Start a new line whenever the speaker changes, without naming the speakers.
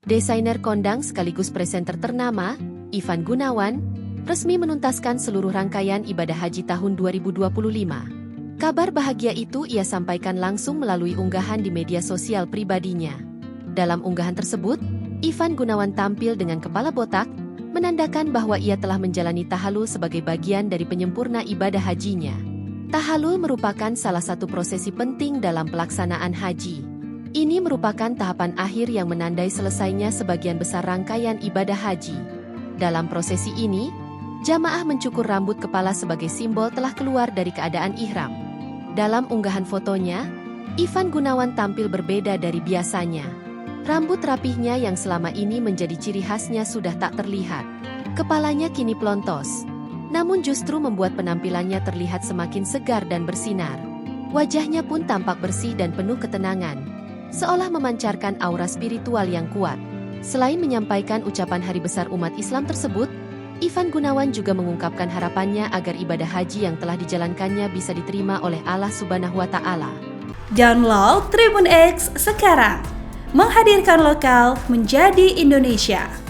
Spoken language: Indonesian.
Desainer kondang sekaligus presenter ternama, Ivan Gunawan, resmi menuntaskan seluruh rangkaian ibadah haji tahun 2025. Kabar bahagia itu ia sampaikan langsung melalui unggahan di media sosial pribadinya. Dalam unggahan tersebut, Ivan Gunawan tampil dengan kepala botak, menandakan bahwa ia telah menjalani tahalul sebagai bagian dari penyempurna ibadah hajinya. Tahalul merupakan salah satu prosesi penting dalam pelaksanaan haji. Ini merupakan tahapan akhir yang menandai selesainya sebagian besar rangkaian ibadah haji. Dalam prosesi ini, jamaah mencukur rambut kepala sebagai simbol telah keluar dari keadaan ihram. Dalam unggahan fotonya, Ivan Gunawan tampil berbeda dari biasanya. Rambut rapihnya yang selama ini menjadi ciri khasnya sudah tak terlihat. Kepalanya kini pelontos, namun justru membuat penampilannya terlihat semakin segar dan bersinar. Wajahnya pun tampak bersih dan penuh ketenangan, seolah memancarkan aura spiritual yang kuat. Selain menyampaikan ucapan hari besar umat Islam tersebut, Ivan Gunawan juga mengungkapkan harapannya agar ibadah haji yang telah dijalankannya bisa diterima oleh Allah Subhanahu wa Ta'ala.
Download Tribun X sekarang, menghadirkan lokal menjadi Indonesia.